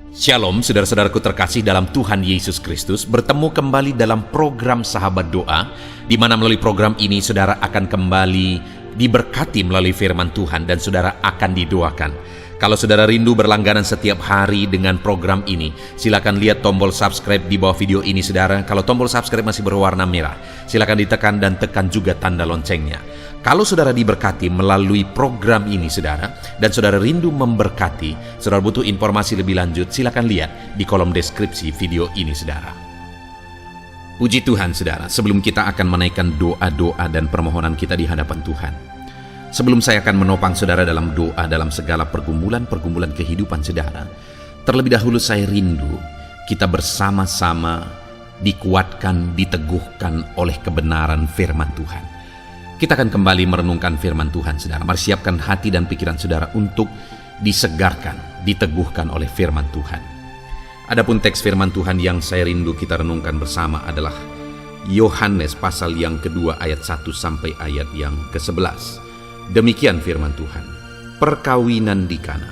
Shalom saudara-saudaraku terkasih dalam Tuhan Yesus Kristus. Bertemu kembali dalam program Sahabat Doa, di mana melalui program ini saudara akan kembali diberkati melalui firman Tuhan dan saudara akan didoakan. Kalau saudara rindu berlangganan setiap hari dengan program ini, silakan lihat tombol subscribe di bawah video ini saudara. Kalau tombol subscribe masih berwarna merah, silakan ditekan dan tekan juga tanda loncengnya. Kalau saudara diberkati melalui program ini saudara, dan saudara rindu memberkati, saudara butuh informasi lebih lanjut, silakan lihat di kolom deskripsi video ini saudara. Puji Tuhan saudara, sebelum kita akan menaikkan doa-doa dan permohonan kita di hadapan Tuhan, sebelum saya akan menopang saudara dalam doa dalam segala pergumulan-pergumulan kehidupan saudara, terlebih dahulu saya rindu kita bersama-sama dikuatkan, diteguhkan oleh kebenaran firman Tuhan. Kita akan kembali merenungkan firman Tuhan saudara. Mari siapkan hati dan pikiran saudara untuk disegarkan, diteguhkan oleh firman Tuhan. Adapun teks firman Tuhan yang saya rindu kita renungkan bersama adalah Yohanes pasal yang kedua ayat 1 sampai ayat yang ke-11. Demikian firman Tuhan. Perkawinan di Kana.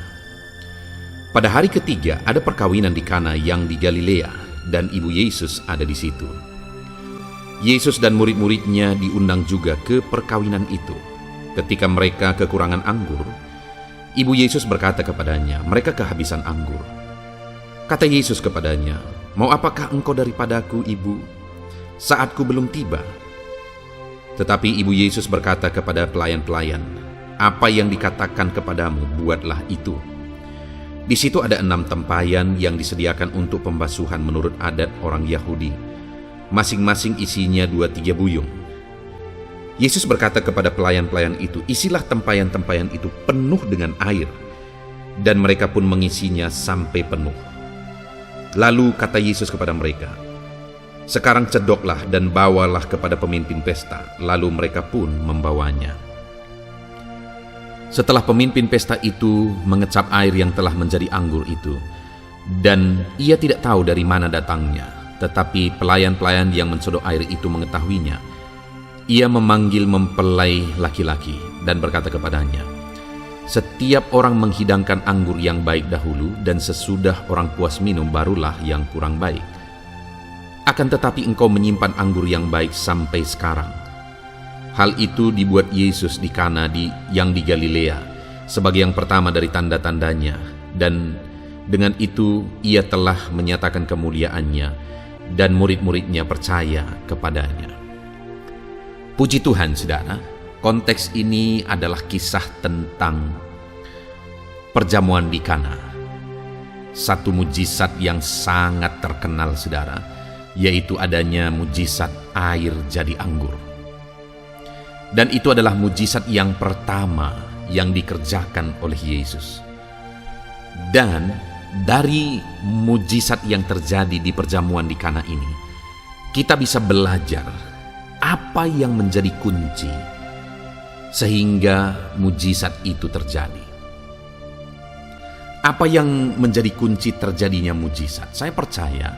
Pada hari ketiga ada perkawinan di Kana yang di Galilea, dan ibu Yesus ada di situ. Yesus dan murid-muridnya diundang juga ke perkawinan itu. Ketika mereka kekurangan anggur, ibu Yesus berkata kepadanya, mereka kehabisan anggur. Kata Yesus kepadanya, mau apakah engkau daripadaku, ibu? Saatku belum tiba. Tetapi ibu Yesus berkata kepada pelayan-pelayan, apa yang dikatakan kepadamu, buatlah itu. Di situ ada 6 tempayan yang disediakan untuk pembasuhan menurut adat orang Yahudi. Masing-masing isinya 2-3 buyung. Yesus berkata kepada pelayan-pelayan itu, isilah tempayan-tempayan itu penuh dengan air. Dan mereka pun mengisinya sampai penuh. Lalu kata Yesus kepada mereka, sekarang cedoklah dan bawalah kepada pemimpin pesta. Lalu mereka pun membawanya. Setelah pemimpin pesta itu mengecap air yang telah menjadi anggur itu, dan ia tidak tahu dari mana datangnya, tetapi pelayan-pelayan yang mensodok air itu mengetahuinya. Ia memanggil mempelai laki-laki dan berkata kepadanya, setiap orang menghidangkan anggur yang baik dahulu, dan sesudah orang puas minum barulah yang kurang baik. Akan tetapi engkau menyimpan anggur yang baik sampai sekarang. Hal itu dibuat Yesus di Kana yang di Galilea sebagai yang pertama dari tanda-tandanya, dan dengan itu ia telah menyatakan kemuliaannya, dan murid-muridnya percaya kepadanya. Puji Tuhan saudara, konteks ini adalah kisah tentang perjamuan di Kana. Satu mujizat yang sangat terkenal saudara, yaitu adanya mujizat air jadi anggur. Dan itu adalah mujizat yang pertama yang dikerjakan oleh Yesus. Dan dari mujizat yang terjadi di perjamuan di Kana ini, kita bisa belajar apa yang menjadi kunci sehingga mujizat itu terjadi. Apa yang menjadi kunci terjadinya mujizat? Saya percaya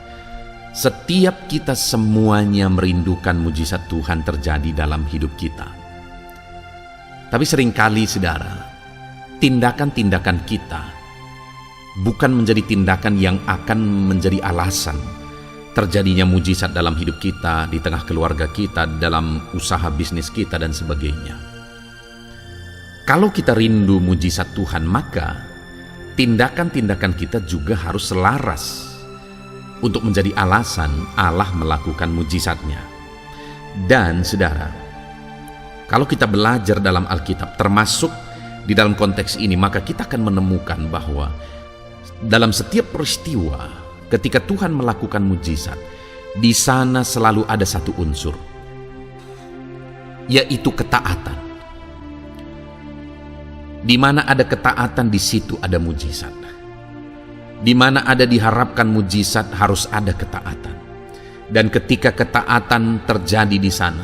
setiap kita semuanya merindukan mujizat Tuhan terjadi dalam hidup kita. Tapi seringkali saudara, tindakan-tindakan kita bukan menjadi tindakan yang akan menjadi alasan terjadinya mujizat dalam hidup kita, di tengah keluarga kita, dalam usaha bisnis kita, dan sebagainya. Kalau kita rindu mujizat Tuhan, maka tindakan-tindakan kita juga harus selaras untuk menjadi alasan Allah melakukan mujizatnya. Dan saudara, kalau kita belajar dalam Alkitab, termasuk di dalam konteks ini, maka kita akan menemukan bahwa dalam setiap peristiwa ketika Tuhan melakukan mujizat, di sana selalu ada satu unsur, yaitu ketaatan. Di mana ada ketaatan, di situ ada mujizat. Di mana ada diharapkan mujizat, harus ada ketaatan. Dan ketika ketaatan terjadi di sana,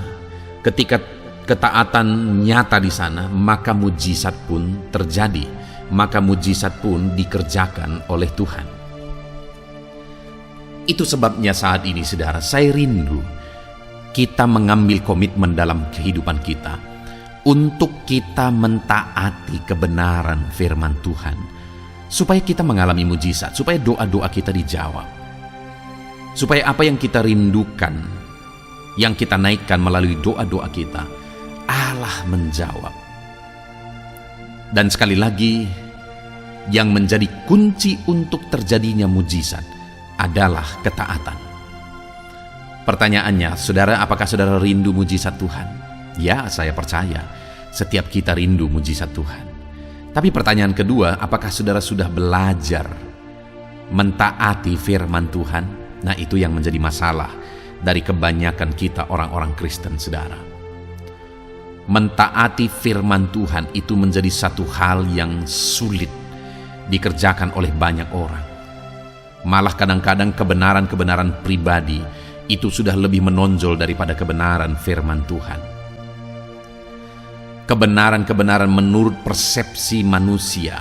ketika ketaatan nyata di sana, maka mujizat pun terjadi. Maka mujizat pun dikerjakan oleh Tuhan. Itu sebabnya saat ini saudara, saya rindu kita mengambil komitmen dalam kehidupan kita untuk kita mentaati kebenaran firman Tuhan supaya kita mengalami mujizat, supaya doa-doa kita dijawab, supaya apa yang kita rindukan, yang kita naikkan melalui doa-doa kita, Allah menjawab. Dan sekali lagi, yang menjadi kunci untuk terjadinya mujizat adalah ketaatan. Pertanyaannya, saudara, apakah saudara rindu mujizat Tuhan? Ya, saya percaya setiap kita rindu mujizat Tuhan. Tapi pertanyaan kedua, apakah saudara sudah belajar mentaati firman Tuhan? Nah, itu yang menjadi masalah dari kebanyakan kita orang-orang Kristen, saudara. Mentaati firman Tuhan itu menjadi satu hal yang sulit dikerjakan oleh banyak orang. Malah kadang-kadang kebenaran-kebenaran pribadi itu sudah lebih menonjol daripada kebenaran firman Tuhan. Kebenaran-kebenaran menurut persepsi manusia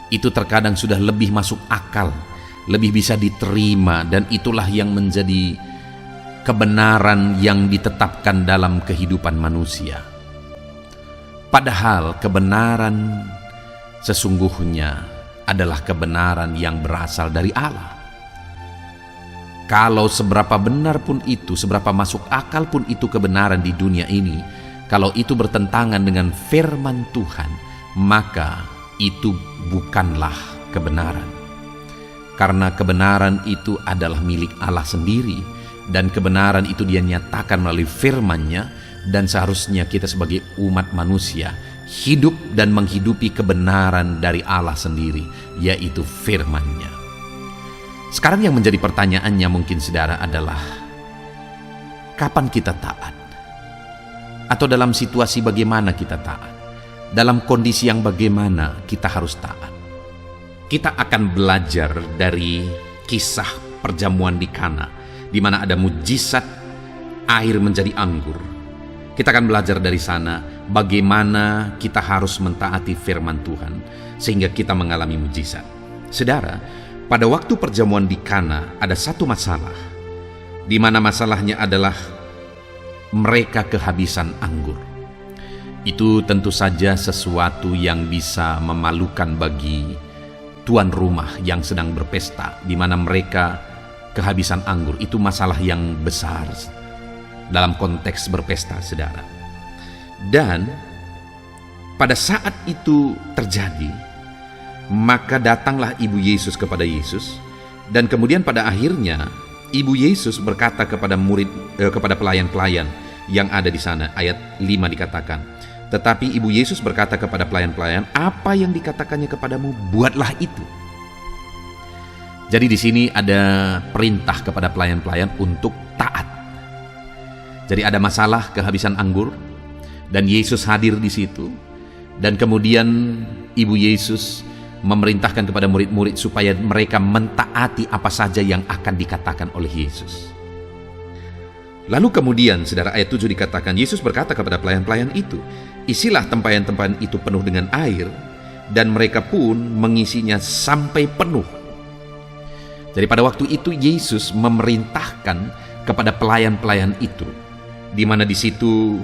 itu terkadang sudah lebih masuk akal, lebih bisa diterima, dan itulah yang menjadi kebenaran yang ditetapkan dalam kehidupan manusia. Padahal kebenaran sesungguhnya adalah kebenaran yang berasal dari Allah. Kalau seberapa benar pun itu, seberapa masuk akal pun itu kebenaran di dunia ini, kalau itu bertentangan dengan firman Tuhan, maka itu bukanlah kebenaran. Karena kebenaran itu adalah milik Allah sendiri, dan kebenaran itu Dia nyatakan melalui firman-Nya, dan seharusnya kita sebagai umat manusia hidup dan menghidupi kebenaran dari Allah sendiri, yaitu firman-Nya. Sekarang yang menjadi pertanyaannya mungkin saudara adalah, kapan kita taat? Atau dalam situasi bagaimana kita taat? Dalam kondisi yang bagaimana kita harus taat? Kita akan belajar dari kisah perjamuan di Kana, di mana ada mujizat air menjadi anggur. Kita akan belajar dari sana bagaimana kita harus mentaati firman Tuhan sehingga kita mengalami mujizat. Saudara, pada waktu perjamuan di Kana ada satu masalah, di mana masalahnya adalah mereka kehabisan anggur. Itu tentu saja sesuatu yang bisa memalukan bagi tuan rumah yang sedang berpesta, di mana mereka kehabisan anggur. Itu masalah yang besar dalam konteks berpesta, saudara. Dan pada saat itu terjadi, maka datanglah Ibu Yesus kepada Yesus, dan kemudian pada akhirnya Ibu Yesus berkata kepada kepada pelayan-pelayan yang ada di sana. Ayat 5 dikatakan, tetapi Ibu Yesus berkata kepada pelayan-pelayan, apa yang dikatakannya kepadamu, buatlah itu. Jadi di sini ada perintah kepada pelayan-pelayan untuk taat. Jadi ada masalah kehabisan anggur, dan Yesus hadir di situ, dan kemudian Ibu Yesus memerintahkan kepada murid-murid supaya mereka mentaati apa saja yang akan dikatakan oleh Yesus. Lalu kemudian, saudara, ayat 7 dikatakan, Yesus berkata kepada pelayan-pelayan itu, isilah tempayan-tempayan itu penuh dengan air, dan mereka pun mengisinya sampai penuh. Jadi pada waktu itu Yesus memerintahkan kepada pelayan-pelayan itu, di mana di situ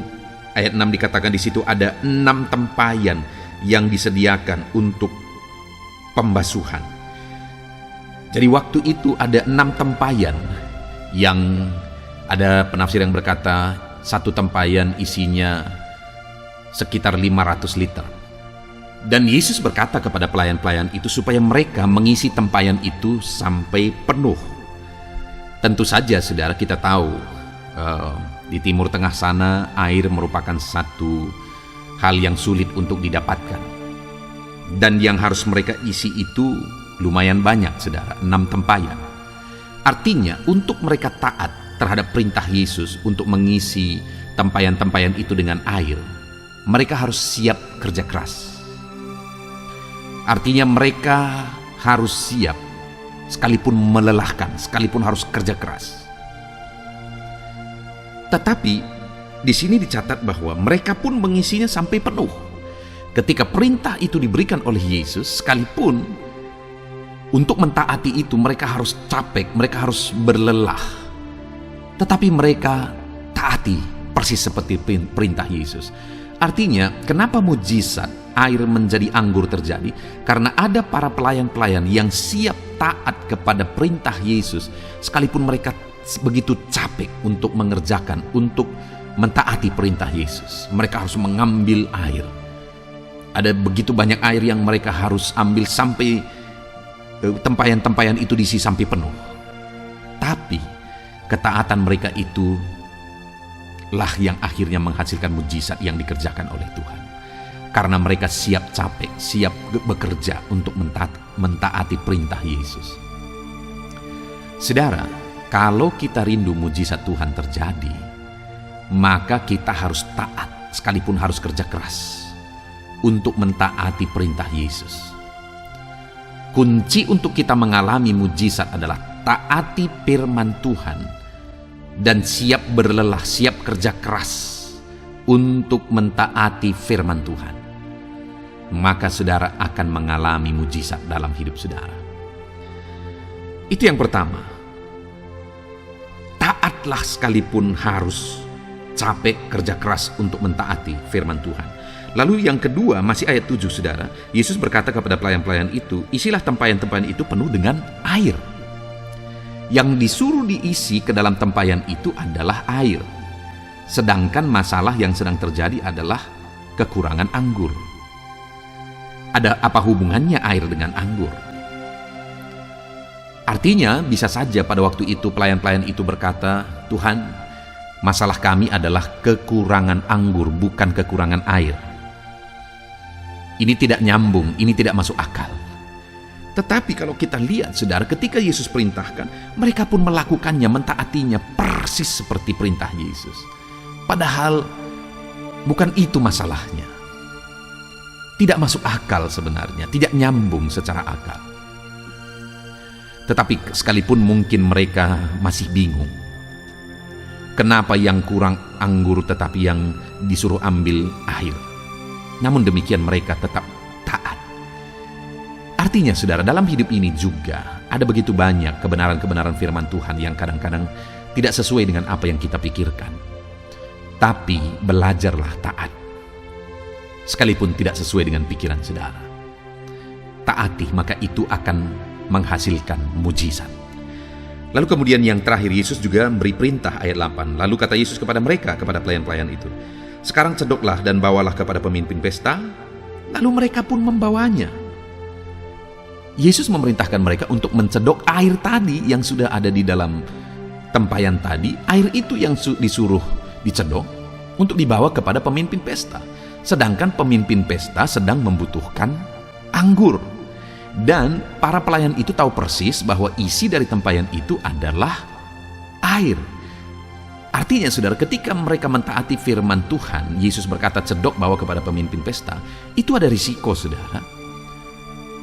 ayat 6 dikatakan di situ ada 6 tempayan yang disediakan untuk pembasuhan. Jadi waktu itu ada 6 tempayan, yang ada penafsir yang berkata satu tempayan isinya sekitar 500 liter. Dan Yesus berkata kepada pelayan-pelayan itu supaya mereka mengisi tempayan itu sampai penuh. Tentu saja saudara, kita tahu di Timur Tengah sana air merupakan satu hal yang sulit untuk didapatkan. Dan yang harus mereka isi itu lumayan banyak, saudara, 6 tempayan. Artinya untuk mereka taat terhadap perintah Yesus untuk mengisi tempayan-tempayan itu dengan air, mereka harus siap kerja keras. Artinya mereka harus siap, sekalipun melelahkan, sekalipun harus kerja keras. Tetapi di sini dicatat bahwa mereka pun mengisinya sampai penuh. Ketika perintah itu diberikan oleh Yesus, sekalipun untuk mentaati itu mereka harus capek, mereka harus berlelah, tetapi mereka taati persis seperti perintah Yesus. Artinya, kenapa mujizat air menjadi anggur terjadi? Karena ada para pelayan-pelayan yang siap taat kepada perintah Yesus, sekalipun mereka begitu capek untuk mengerjakan, untuk mentaati perintah Yesus. Mereka harus mengambil air. Ada begitu banyak air yang mereka harus ambil sampai tempayan-tempayan itu diisi sampai penuh. Tapi ketaatan mereka itu lah yang akhirnya menghasilkan mujizat yang dikerjakan oleh Tuhan. Karena mereka siap capek, siap bekerja untuk mentaati perintah Yesus. Saudara, kalau kita rindu mujizat Tuhan terjadi, maka kita harus taat, sekalipun harus kerja keras untuk mentaati perintah Yesus. Kunci untuk kita mengalami mujizat adalah taati firman Tuhan dan siap berlelah, siap kerja keras untuk mentaati firman Tuhan. Maka saudara akan mengalami mujizat dalam hidup saudara. Itu yang pertama. Taatlah sekalipun harus capek kerja keras untuk mentaati firman Tuhan. Lalu yang kedua, masih ayat 7 saudara, Yesus berkata kepada pelayan-pelayan itu, isilah tempayan-tempayan itu penuh dengan air. Yang disuruh diisi ke dalam tempayan itu adalah air. Sedangkan masalah yang sedang terjadi adalah kekurangan anggur. Ada apa hubungannya air dengan anggur? Artinya bisa saja pada waktu itu pelayan-pelayan itu berkata, Tuhan, masalah kami adalah kekurangan anggur, bukan kekurangan air. Ini tidak nyambung, ini tidak masuk akal. Tetapi kalau kita lihat saudara, ketika Yesus perintahkan, mereka pun melakukannya, mentaatinya persis seperti perintah Yesus. Padahal bukan itu masalahnya. Tidak masuk akal sebenarnya, tidak nyambung secara akal. Tetapi sekalipun mungkin mereka masih bingung, kenapa yang kurang anggur tetapi yang disuruh ambil air. Namun demikian mereka tetap taat. Artinya saudara, dalam hidup ini juga ada begitu banyak kebenaran-kebenaran firman Tuhan yang kadang-kadang tidak sesuai dengan apa yang kita pikirkan. Tapi belajarlah taat. Sekalipun tidak sesuai dengan pikiran saudara. Taati, maka itu akan menghasilkan mujizat. Lalu kemudian yang terakhir, Yesus juga memberi perintah ayat 8. Lalu kata Yesus kepada mereka, kepada pelayan-pelayan itu, sekarang cedoklah dan bawalah kepada pemimpin pesta. Lalu mereka pun membawanya. Yesus memerintahkan mereka untuk mencedok air tadi yang sudah ada di dalam tempayan tadi. Air itu yang disuruh dicedok untuk dibawa kepada pemimpin pesta. Sedangkan pemimpin pesta sedang membutuhkan anggur. Dan para pelayan itu tahu persis bahwa isi dari tempayan itu adalah air. Artinya saudara, ketika mereka mentaati firman Tuhan, Yesus berkata cedok bawa kepada pemimpin pesta, itu ada risiko saudara.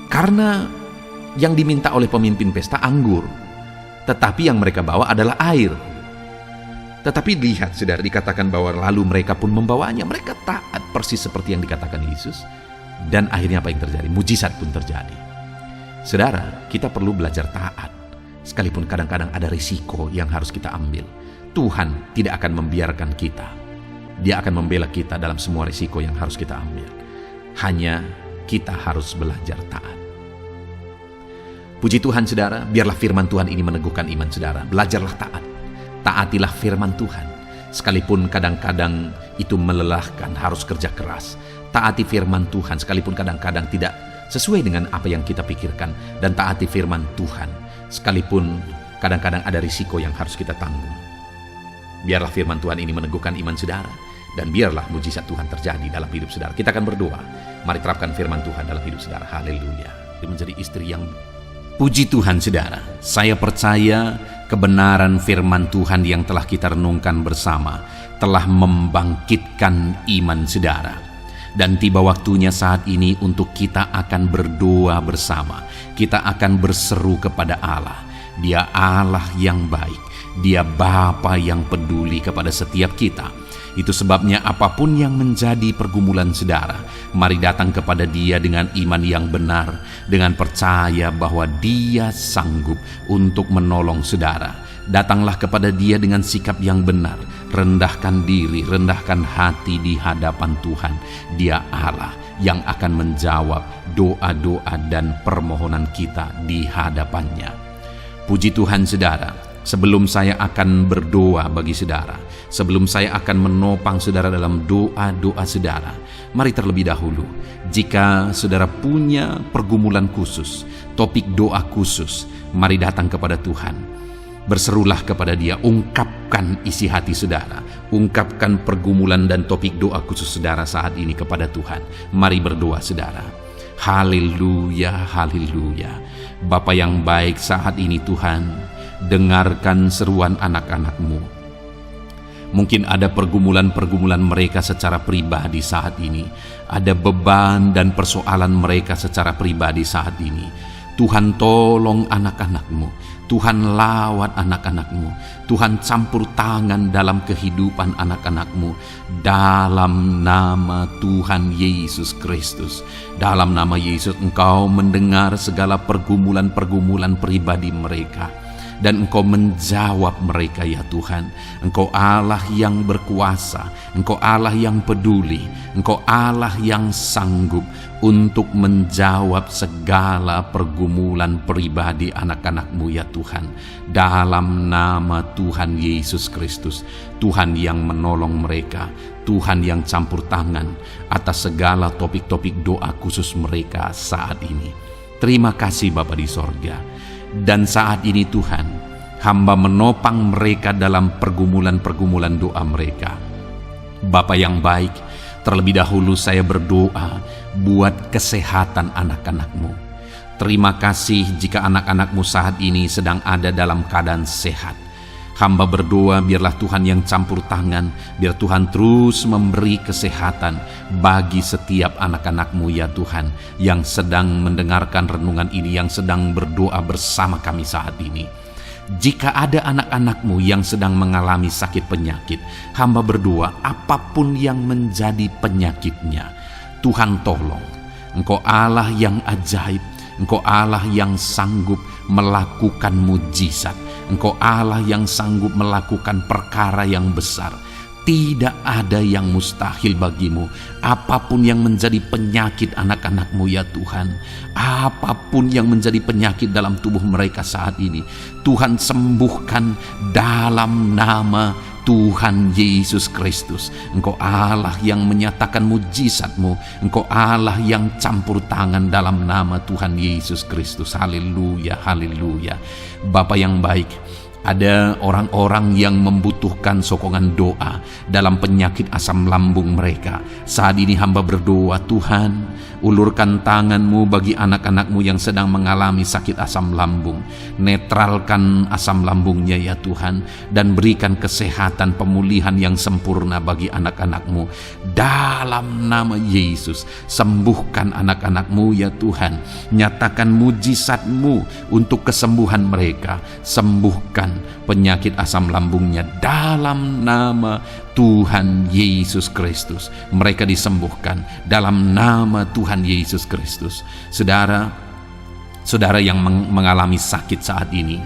Karena yang diminta oleh pemimpin pesta anggur, tetapi yang mereka bawa adalah air. Tetapi lihat saudara, dikatakan bahwa lalu mereka pun membawanya. Mereka taat persis seperti yang dikatakan Yesus. Dan akhirnya apa yang terjadi? Mujizat pun terjadi. Saudara, kita perlu belajar taat. Sekalipun kadang-kadang ada risiko yang harus kita ambil. Tuhan tidak akan membiarkan kita. Dia akan membela kita dalam semua risiko yang harus kita ambil. Hanya kita harus belajar taat. Puji Tuhan saudara, biarlah firman Tuhan ini meneguhkan iman saudara. Belajarlah taat. Taatilah firman Tuhan. Sekalipun kadang-kadang itu melelahkan, harus kerja keras. Taati firman Tuhan sekalipun kadang-kadang tidak sesuai dengan apa yang kita pikirkan. Dan taati firman Tuhan sekalipun kadang-kadang ada risiko yang harus kita tanggung. Biarlah firman Tuhan ini meneguhkan iman saudara. Dan biarlah mujizat Tuhan terjadi dalam hidup saudara. Kita akan berdoa. Mari terapkan firman Tuhan dalam hidup saudara. Haleluya. Dia menjadi istri yang puji Tuhan saudara. Saya percaya kebenaran firman Tuhan yang telah kita renungkan bersama telah membangkitkan iman saudara. Dan tiba waktunya saat ini untuk kita akan berdoa bersama. Kita akan berseru kepada Allah. Dia Allah yang baik. Dia Bapa yang peduli kepada setiap kita. Itu sebabnya apapun yang menjadi pergumulan saudara, mari datang kepada Dia dengan iman yang benar, dengan percaya bahwa Dia sanggup untuk menolong saudara. Datanglah kepada Dia dengan sikap yang benar, rendahkan diri, rendahkan hati di hadapan Tuhan. Dia Allah yang akan menjawab doa-doa dan permohonan kita di hadapannya. Puji Tuhan saudara, sebelum saya akan berdoa bagi saudara, sebelum saya akan menopang saudara dalam doa-doa saudara, mari terlebih dahulu, jika saudara punya pergumulan khusus, topik doa khusus, mari datang kepada Tuhan. Berserulah kepada Dia, ungkapkan isi hati saudara, ungkapkan pergumulan dan topik doa khusus saudara saat ini kepada Tuhan. Mari berdoa saudara. Haleluya, haleluya. Bapa yang baik, saat ini Tuhan, dengarkan seruan anak-anak-Mu. Mungkin ada pergumulan-pergumulan mereka secara pribadi saat ini. Ada beban dan persoalan mereka secara pribadi saat ini. Tuhan tolong anak-anak-Mu. Tuhan lawat anak-anak-Mu. Tuhan campur tangan dalam kehidupan anak-anak-Mu. Dalam nama Tuhan Yesus Kristus. Dalam nama Yesus Engkau mendengar segala pergumulan-pergumulan pribadi mereka. Dan Engkau menjawab mereka ya Tuhan. Engkau Allah yang berkuasa, Engkau Allah yang peduli, Engkau Allah yang sanggup untuk menjawab segala pergumulan pribadi anak-anak-Mu ya Tuhan. Dalam nama Tuhan Yesus Kristus, Tuhan yang menolong mereka, Tuhan yang campur tangan atas segala topik-topik doa khusus mereka saat ini. Terima kasih Bapa di sorga. Dan saat ini Tuhan, hamba menopang mereka dalam pergumulan-pergumulan doa mereka. Bapa yang baik, terlebih dahulu saya berdoa buat kesehatan anak-anak-Mu. Terima kasih jika anak-anak-Mu saat ini sedang ada dalam keadaan sehat. Hamba berdoa biarlah Tuhan yang campur tangan, biar Tuhan terus memberi kesehatan bagi setiap anak-anak-Mu ya Tuhan, yang sedang mendengarkan renungan ini, yang sedang berdoa bersama kami saat ini. Jika ada anak-anak-Mu yang sedang mengalami sakit penyakit, hamba berdoa apapun yang menjadi penyakitnya, Tuhan tolong. Engkau Allah yang ajaib, Engkau Allah yang sanggup melakukan mujizat. Engkau Allah yang sanggup melakukan perkara yang besar. Tidak ada yang mustahil bagimu. Apapun yang menjadi penyakit anak-anak-Mu ya Tuhan, apapun yang menjadi penyakit dalam tubuh mereka saat ini, Tuhan sembuhkan dalam nama Tuhan Yesus Kristus. Engkau Allah yang menyatakan mujizat-Mu. Engkau Allah yang campur tangan dalam nama Tuhan Yesus Kristus. Haleluya, haleluya. Bapa yang baik, ada orang-orang yang membutuhkan sokongan doa dalam penyakit asam lambung mereka. Saat ini hamba berdoa, Tuhan, ulurkan tangan-Mu bagi anak-anak-Mu yang sedang mengalami sakit asam lambung. Netralkan asam lambungnya ya Tuhan, dan berikan kesehatan pemulihan yang sempurna bagi anak-anak-Mu. Dalam nama Yesus, sembuhkan anak-anak-Mu ya Tuhan. Nyatakan mujizat-Mu untuk kesembuhan mereka. Sembuhkan penyakit asam lambungnya dalam nama Tuhan Yesus Kristus. Mereka disembuhkan dalam nama Tuhan Yesus Kristus. Saudara yang mengalami sakit saat ini,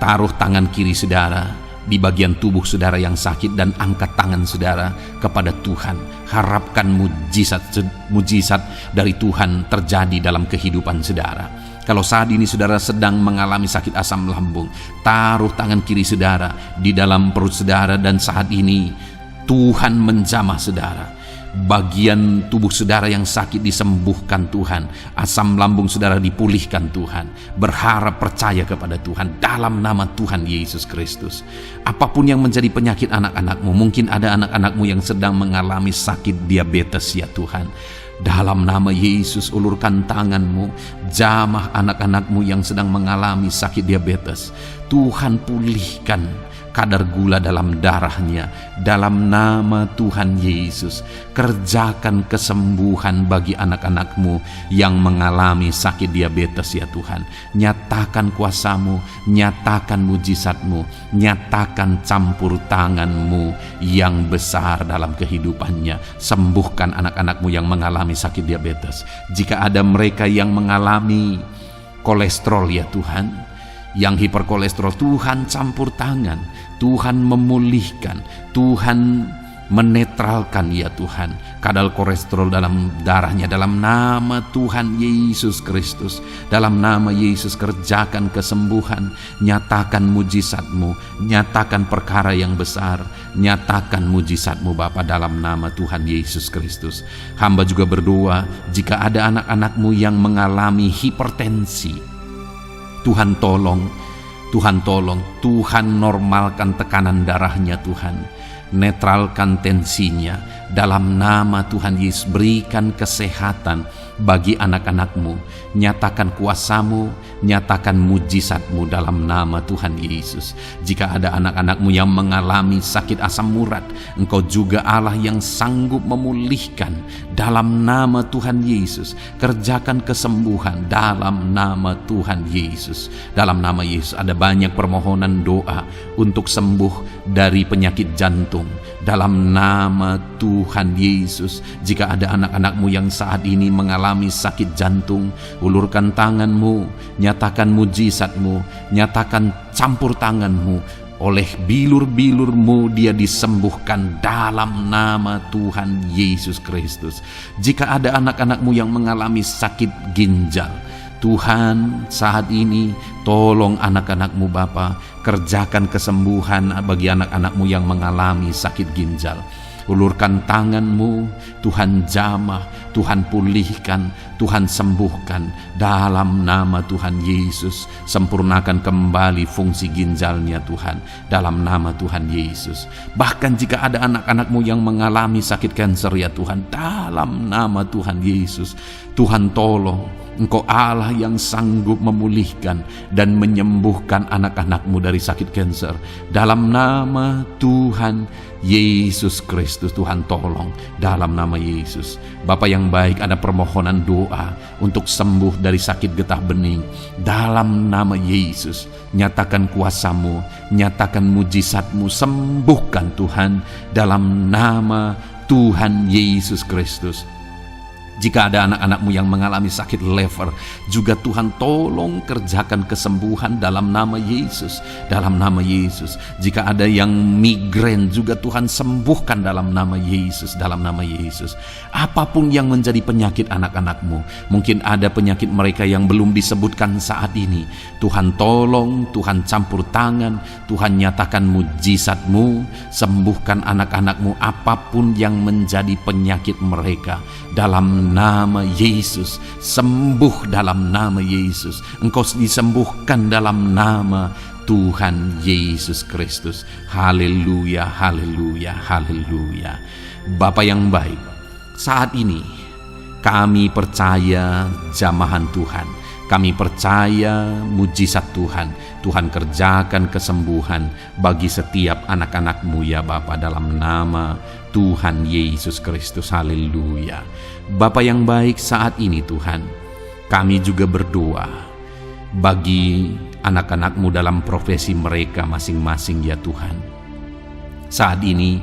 taruh tangan kiri saudara di bagian tubuh saudara yang sakit dan angkat tangan saudara kepada Tuhan. Harapkan mujizat dari Tuhan terjadi dalam kehidupan saudara. Kalau saat ini saudara sedang mengalami sakit asam lambung, taruh tangan kiri saudara di dalam perut saudara, dan saat ini Tuhan menjamah saudara. Bagian tubuh saudara yang sakit disembuhkan Tuhan. Asam lambung saudara dipulihkan Tuhan. Berharap, percaya kepada Tuhan dalam nama Tuhan Yesus Kristus. Apapun yang menjadi penyakit anak-anak-Mu, mungkin ada anak-anak-Mu yang sedang mengalami sakit diabetes ya Tuhan. Dalam nama Yesus, ulurkan tangan-Mu, jamah anak-anak-Mu yang sedang mengalami sakit diabetes. Tuhan pulihkan kadar gula dalam darahnya. Dalam nama Tuhan Yesus, kerjakan kesembuhan bagi anak-anak-Mu yang mengalami sakit diabetes ya Tuhan. Nyatakan kuasa-Mu, nyatakan mujizat-Mu, nyatakan campur tangan-Mu yang besar dalam kehidupannya. Sembuhkan anak-anak-Mu yang mengalami sakit diabetes. Jika ada mereka yang mengalami kolesterol ya Tuhan, yang hiperkolesterol, Tuhan campur tangan, Tuhan memulihkan, Tuhan menetralkan ya Tuhan kadar kolesterol dalam darahnya dalam nama Tuhan Yesus Kristus. Dalam nama Yesus kerjakan kesembuhan, nyatakan mujizat-Mu, nyatakan perkara yang besar, nyatakan mujizat-Mu Bapa dalam nama Tuhan Yesus Kristus. Hamba juga berdoa jika ada anak-anak-Mu yang mengalami hipertensi, Tuhan tolong, Tuhan normalkan tekanan darahnya Tuhan. Netralkan tensinya dalam nama Tuhan Yesus. Berikan kesehatan bagi anak-anak-Mu. Nyatakan kuasa-Mu, nyatakan mujizat-Mu dalam nama Tuhan Yesus. Jika ada anak-anak-Mu yang mengalami sakit asam urat, Engkau juga Allah yang sanggup memulihkan dalam nama Tuhan Yesus. Kerjakan kesembuhan dalam nama Tuhan Yesus. Dalam nama Yesus ada banyak permohonan doa untuk sembuh dari penyakit jantung. Dalam nama Tuhan Yesus, jika ada anak-anak-Mu yang saat ini mengalami sakit jantung, ulurkan tangan-Mu, nyatakan mujizat-Mu, nyatakan campur tangan-Mu. Oleh bilur-bilur-Mu dia disembuhkan dalam nama Tuhan Yesus Kristus. Jika ada anak-anak-Mu yang mengalami sakit ginjal, Tuhan saat ini tolong anak-anak-Mu Bapa, kerjakan kesembuhan bagi anak-anak-Mu yang mengalami sakit ginjal. Ulurkan tangan-Mu, Tuhan jamah, Tuhan pulihkan, Tuhan sembuhkan dalam nama Tuhan Yesus. Sempurnakan kembali fungsi ginjalnya Tuhan dalam nama Tuhan Yesus. Bahkan jika ada anak-anak-Mu yang mengalami sakit kanker ya Tuhan, dalam nama Tuhan Yesus, Tuhan tolong. Engkau Allah yang sanggup memulihkan dan menyembuhkan anak-anak-Mu dari sakit kanker. Dalam nama Tuhan Yesus Kristus, Tuhan tolong dalam nama Yesus. Bapa yang baik, ada permohonan doa untuk sembuh dari sakit getah bening. Dalam nama Yesus, nyatakan kuasa-Mu, nyatakan mujizat-Mu, sembuhkan Tuhan dalam nama Tuhan Yesus Kristus. Jika ada anak-anak-Mu yang mengalami sakit lever, juga Tuhan tolong kerjakan kesembuhan dalam nama Yesus. Dalam nama Yesus. Jika ada yang migrain, juga Tuhan sembuhkan dalam nama Yesus. Dalam nama Yesus. Apapun yang menjadi penyakit anak-anak-Mu, mungkin ada penyakit mereka yang belum disebutkan saat ini, Tuhan tolong, Tuhan campur tangan, Tuhan nyatakan mujizat-Mu, sembuhkan anak-anak-Mu apapun yang menjadi penyakit mereka. Dalam nama Yesus, sembuh dalam nama Yesus. Engkau disembuhkan dalam nama Tuhan Yesus Kristus. Haleluya, haleluya, haleluya. Bapa yang baik, saat ini kami percaya jamahan Tuhan. Kami percaya mujizat Tuhan. Tuhan kerjakan kesembuhan bagi setiap anak-anak-Mu ya Bapa, dalam nama Tuhan Yesus Kristus. Haleluya. Bapa yang baik, saat ini Tuhan, kami juga berdoa bagi anak-anak-Mu dalam profesi mereka masing-masing ya Tuhan. Saat ini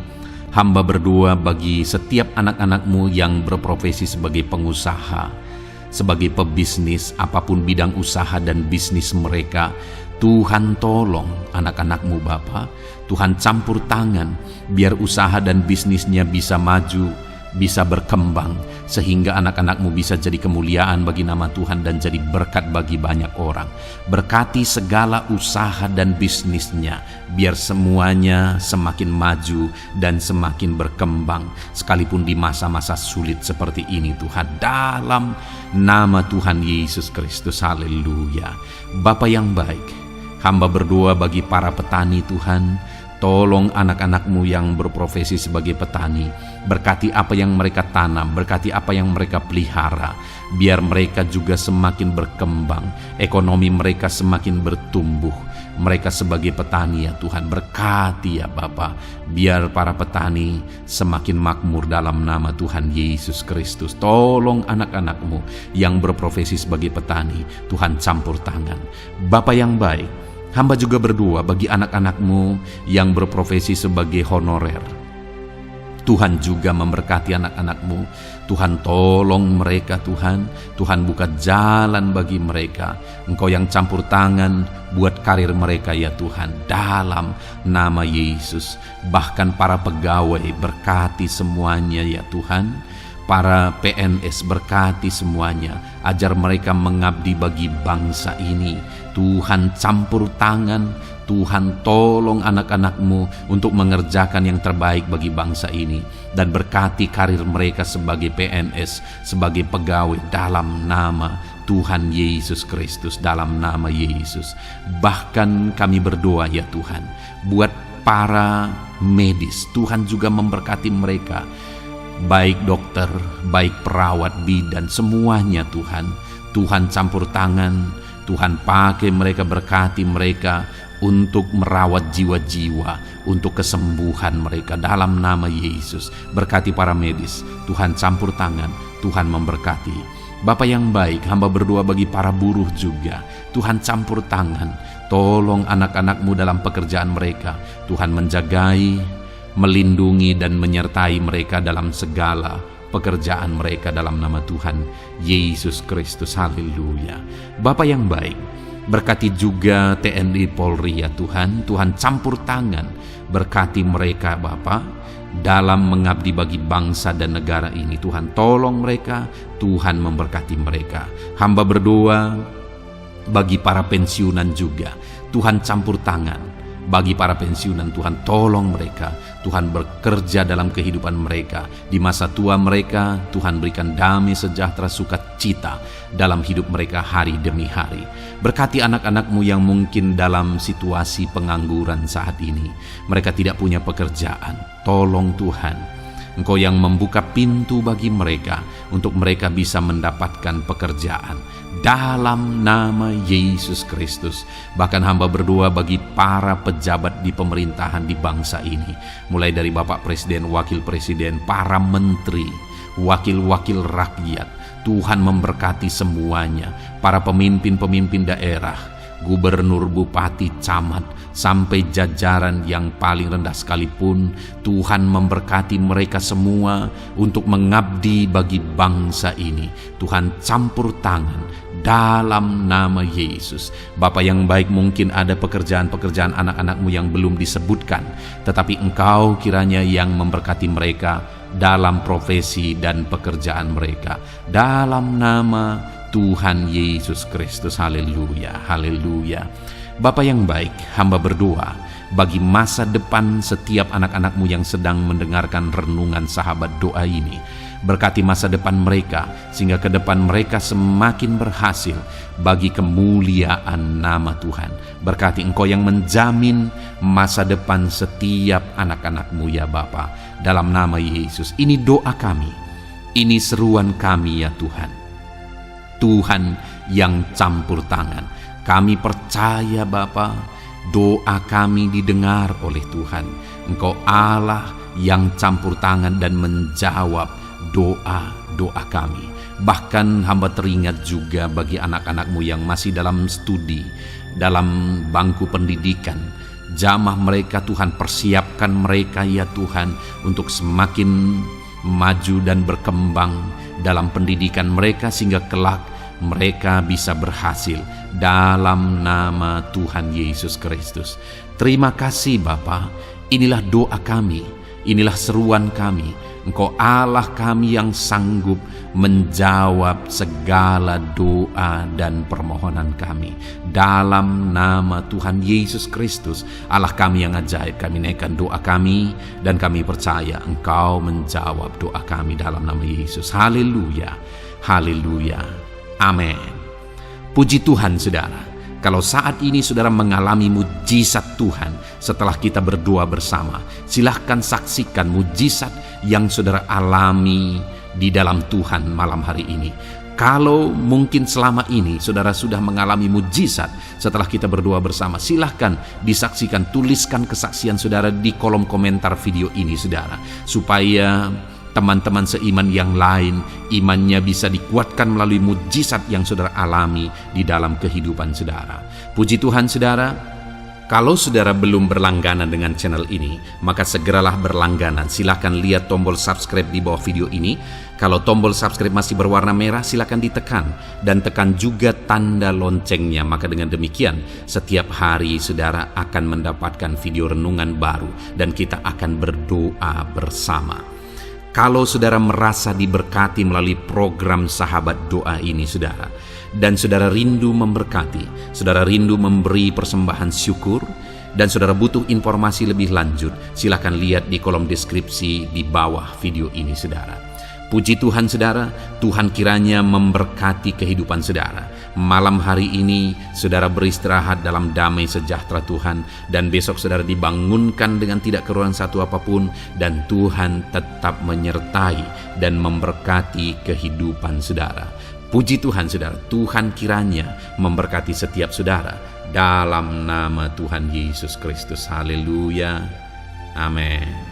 hamba berdoa bagi setiap anak-anak-Mu yang berprofesi sebagai pengusaha, sebagai pebisnis, apapun bidang usaha dan bisnis mereka. Tuhan tolong anak-anak-Mu Bapa, Tuhan campur tangan biar usaha dan bisnisnya bisa maju, bisa berkembang, sehingga anak-anak-Mu bisa jadi kemuliaan bagi nama Tuhan dan jadi berkat bagi banyak orang. Berkati segala usaha dan bisnisnya, biar semuanya semakin maju dan semakin berkembang, sekalipun di masa-masa sulit seperti ini Tuhan, dalam nama Tuhan Yesus Kristus. Haleluya. Bapa yang baik, hamba berdoa bagi para petani Tuhan. Tolong anak-anak-Mu yang berprofesi sebagai petani, berkati apa yang mereka tanam, berkati apa yang mereka pelihara, biar mereka juga semakin berkembang, ekonomi mereka semakin bertumbuh. Mereka sebagai petani ya Tuhan, berkati ya Bapa, biar para petani semakin makmur dalam nama Tuhan Yesus Kristus. Tolong anak-anak-Mu yang berprofesi sebagai petani, Tuhan campur tangan. Bapa yang baik, hamba juga berdoa bagi anak-anak-Mu yang berprofesi sebagai honorer. Tuhan juga memberkati anak-anak-Mu. Tuhan tolong mereka Tuhan. Tuhan buka jalan bagi mereka. Engkau yang campur tangan buat karir mereka ya Tuhan. Dalam nama Yesus. Bahkan para pegawai berkati semuanya ya Tuhan. Para PNS berkati semuanya. Ajar mereka mengabdi bagi bangsa ini. Tuhan campur tangan. Tuhan tolong anak-anak-Mu untuk mengerjakan yang terbaik bagi bangsa ini. Dan berkati karir mereka sebagai PNS, sebagai pegawai dalam nama Tuhan Yesus Kristus, dalam nama Yesus. Bahkan kami berdoa ya Tuhan, buat para medis, Tuhan juga memberkati mereka. Baik dokter, baik perawat, bidan, semuanya Tuhan. Tuhan campur tangan, Tuhan pakai mereka, berkati mereka untuk merawat jiwa-jiwa, untuk kesembuhan mereka dalam nama Yesus. Berkati para medis, Tuhan campur tangan, Tuhan memberkati. Bapa yang baik, hamba berdoa bagi para buruh juga. Tuhan campur tangan, tolong anak-anak-Mu dalam pekerjaan mereka. Tuhan menjagai, melindungi dan menyertai mereka dalam segala pekerjaan mereka dalam nama Tuhan Yesus Kristus. Haleluya. Bapa yang baik, berkati juga TNI Polri ya Tuhan. Tuhan campur tangan, berkati mereka Bapa dalam mengabdi bagi bangsa dan negara ini. Tuhan tolong mereka, Tuhan memberkati mereka. Hamba berdoa bagi para pensiunan juga. Tuhan campur tangan bagi para pensiunan. Tuhan tolong mereka. Tuhan bekerja dalam kehidupan mereka. Di masa tua mereka, Tuhan berikan damai sejahtera sukacita dalam hidup mereka hari demi hari. Berkati anak-anak-Mu yang mungkin dalam situasi pengangguran saat ini. Mereka tidak punya pekerjaan. Tolong Tuhan, Engkau yang membuka pintu bagi mereka untuk mereka bisa mendapatkan pekerjaan dalam nama Yesus Kristus. Bahkan hamba berdoa bagi para pejabat di pemerintahan di bangsa ini, mulai dari Bapak Presiden, Wakil Presiden, para menteri, wakil-wakil rakyat. Tuhan memberkati semuanya, para pemimpin-pemimpin daerah, gubernur, bupati, camat, sampai jajaran yang paling rendah sekalipun. Tuhan memberkati mereka semua untuk mengabdi bagi bangsa ini. Tuhan campur tangan dalam nama Yesus. Bapa yang baik, mungkin ada pekerjaan-pekerjaan anak-anak-Mu yang belum disebutkan, tetapi Engkau kiranya yang memberkati mereka dalam profesi dan pekerjaan mereka, dalam nama Tuhan Yesus Kristus. Haleluya, haleluya. Bapa yang baik, hamba berdoa bagi masa depan setiap anak-anak-Mu yang sedang mendengarkan renungan sahabat doa ini. Berkati masa depan mereka, sehingga ke depan mereka semakin berhasil bagi kemuliaan nama Tuhan. Berkati Engkau yang menjamin masa depan setiap anak-anak-Mu ya Bapa, dalam nama Yesus. Ini doa kami, ini seruan kami ya Tuhan. Tuhan yang campur tangan, kami percaya Bapa, doa kami didengar oleh Tuhan. Engkau Allah yang campur tangan dan menjawab doa-doa kami. Bahkan hamba teringat juga bagi anak-anak-Mu yang masih dalam studi, dalam bangku pendidikan. Jamah mereka Tuhan, persiapkan mereka ya Tuhan untuk semakin maju dan berkembang dalam pendidikan mereka, sehingga kelak mereka bisa berhasil dalam nama Tuhan Yesus Kristus. Terima kasih Bapa, inilah doa kami, inilah seruan kami. Engkau Allah kami yang sanggup menjawab segala doa dan permohonan kami. Dalam nama Tuhan Yesus Kristus, Allah kami yang ajaib, kami naikkan doa kami dan kami percaya Engkau menjawab doa kami dalam nama Yesus. Haleluya, haleluya, amin. Puji Tuhan saudara. Kalau saat ini saudara mengalami mujizat Tuhan setelah kita berdoa bersama, silahkan saksikan mujizat yang saudara alami di dalam Tuhan malam hari ini. Kalau mungkin selama ini saudara sudah mengalami mujizat setelah kita berdoa bersama, silahkan disaksikan, tuliskan kesaksian saudara di kolom komentar video ini saudara, supaya teman-teman seiman yang lain imannya bisa dikuatkan melalui mujizat yang saudara alami di dalam kehidupan saudara. Puji Tuhan saudara, Kalau saudara belum berlangganan dengan channel ini, maka segeralah berlangganan. Silahkan lihat tombol subscribe di bawah video ini. Kalau tombol subscribe masih berwarna merah, silahkan ditekan. Dan tekan juga tanda loncengnya. Maka dengan demikian, setiap hari saudara akan mendapatkan video renungan baru. Dan kita akan berdoa bersama. Kalau saudara merasa diberkati melalui program Sahabat Doa ini, saudara, dan saudara rindu memberkati, saudara rindu memberi persembahan syukur, dan saudara butuh informasi lebih lanjut, silakan lihat di kolom deskripsi di bawah video ini, saudara. Puji Tuhan, saudara, Tuhan kiranya memberkati kehidupan saudara. Malam hari ini, saudara beristirahat dalam damai sejahtera Tuhan, dan besok saudara dibangunkan dengan tidak kekurangan satu apapun, dan Tuhan tetap menyertai dan memberkati kehidupan saudara. Puji Tuhan, saudara, Tuhan kiranya memberkati setiap saudara. Dalam nama Tuhan Yesus Kristus. Haleluya. Amin.